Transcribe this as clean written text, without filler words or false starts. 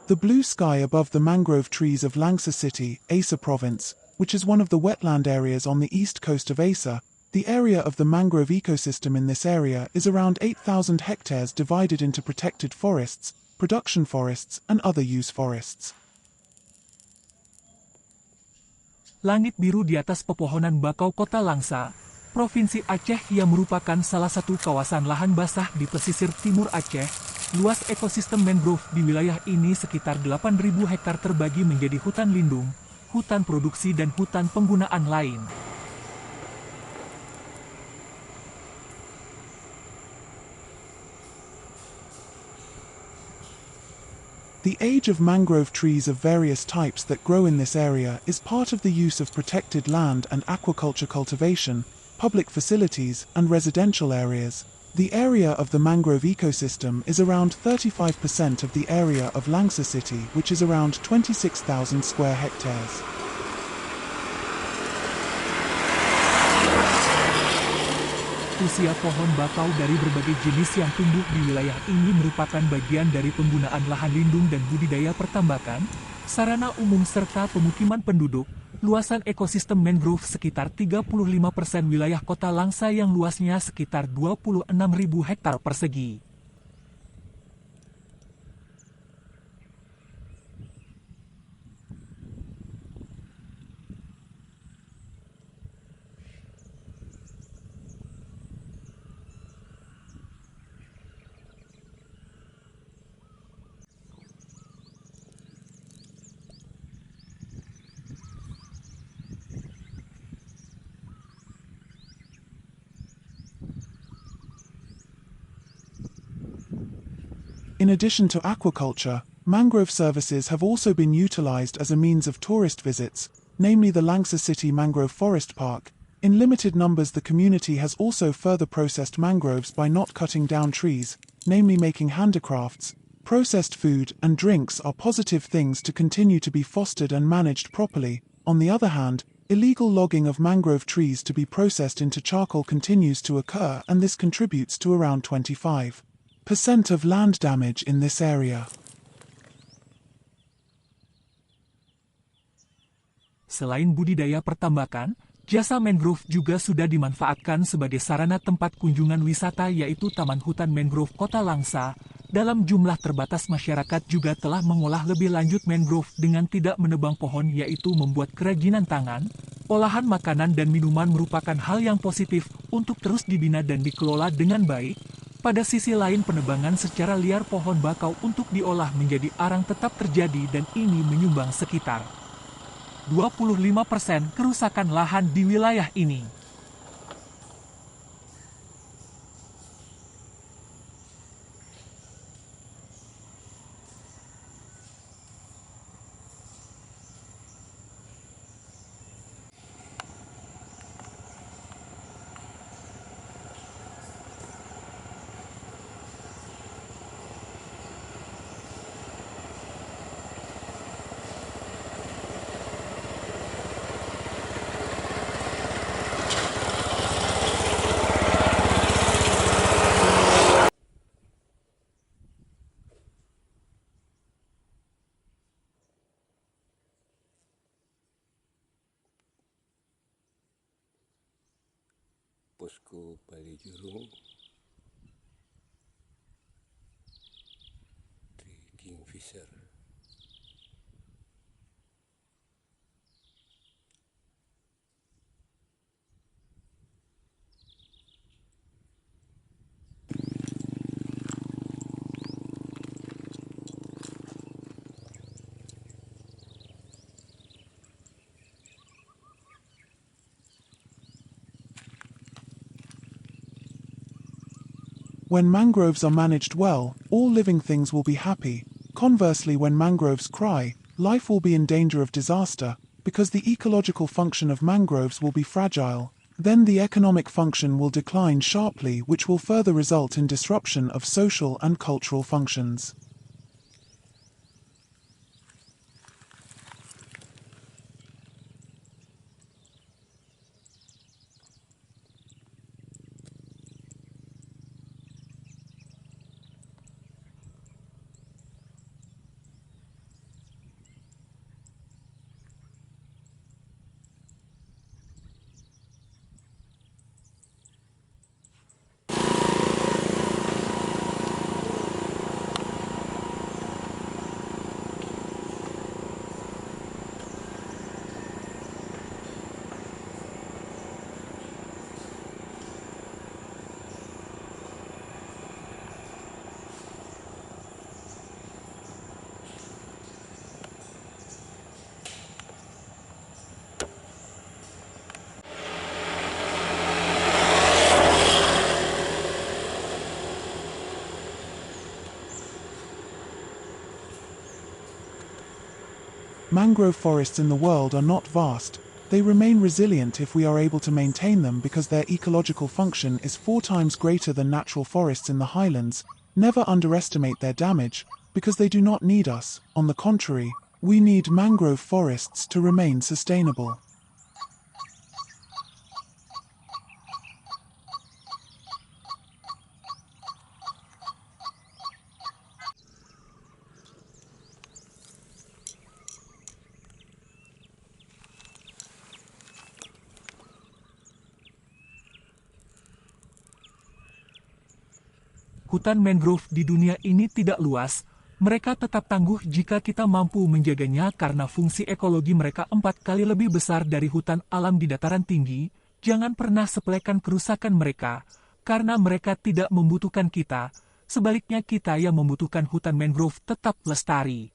The blue sky above the mangrove trees of Langsa City, Asa Province, which is one of the wetland areas on the east coast of Asa, the area of the mangrove ecosystem in this area is around 8,000 hectares divided into protected forests, production forests, and other use forests. Langit biru di atas pepohonan bakau Kota Langsa, Provinsi Aceh yang merupakan salah satu kawasan lahan basah di pesisir timur Aceh. Luas ekosistem mangrove di wilayah ini sekitar 8.000 hektar terbagi menjadi hutan lindung, hutan produksi dan hutan penggunaan lain. The age of mangrove trees of various types that grow in this area is part of the use of protected land and aquaculture cultivation, public facilities, and residential areas. The area of the mangrove ecosystem is around 35% of the area of Langsa City, which is around 26,000 square hectares. Usia pohon bakau dari berbagai jenis yang tumbuh di wilayah ini merupakan bagian dari penggunaan lahan lindung dan budidaya pertambakan, sarana umum serta pemukiman penduduk. Luasan ekosistem mangrove sekitar 35% wilayah Kota Langsa yang luasnya sekitar 26.000 hektar persegi. In addition to aquaculture, mangrove services have also been utilized as a means of tourist visits, namely the Langsa City Mangrove Forest Park. In limited numbers, the community has also further processed mangroves by not cutting down trees, namely making handicrafts. Processed food and drinks are positive things to continue to be fostered and managed properly. On the other hand, illegal logging of mangrove trees to be processed into charcoal continues to occur, and this contributes to around 25% of land damage in this area. Selain budidaya pertambakan, jasa mangrove juga sudah dimanfaatkan sebagai sarana tempat kunjungan wisata, yaitu Taman Hutan Mangrove Kota Langsa. Dalam jumlah terbatas, masyarakat juga telah mengolah lebih lanjut mangrove dengan tidak menebang pohon, yaitu membuat kerajinan tangan. Olahan makanan dan minuman merupakan hal yang positif untuk terus dibina dan dikelola dengan baik. Pada sisi lain, penebangan secara liar pohon bakau untuk diolah menjadi arang tetap terjadi, dan ini menyumbang sekitar 25% kerusakan lahan di wilayah ini. Posko Bali Jurung di Kingfisher. When mangroves are managed well, all living things will be happy. Conversely, when mangroves cry, life will be in danger of disaster, because the ecological function of mangroves will be fragile. Then the economic function will decline sharply, which will further result in disruption of social and cultural functions. Mangrove forests in the world are not vast. They remain resilient if we are able to maintain them because their ecological function is 4 times greater than natural forests in the highlands. Never underestimate their damage, because they do not need us. On the contrary, we need mangrove forests to remain sustainable. Hutan mangrove di dunia ini tidak luas, mereka tetap tangguh jika kita mampu menjaganya karena fungsi ekologi mereka 4 kali lebih besar dari hutan alam di dataran tinggi. Jangan pernah sepelekan kerusakan mereka, karena mereka tidak membutuhkan kita, sebaliknya kita yang membutuhkan hutan mangrove tetap lestari.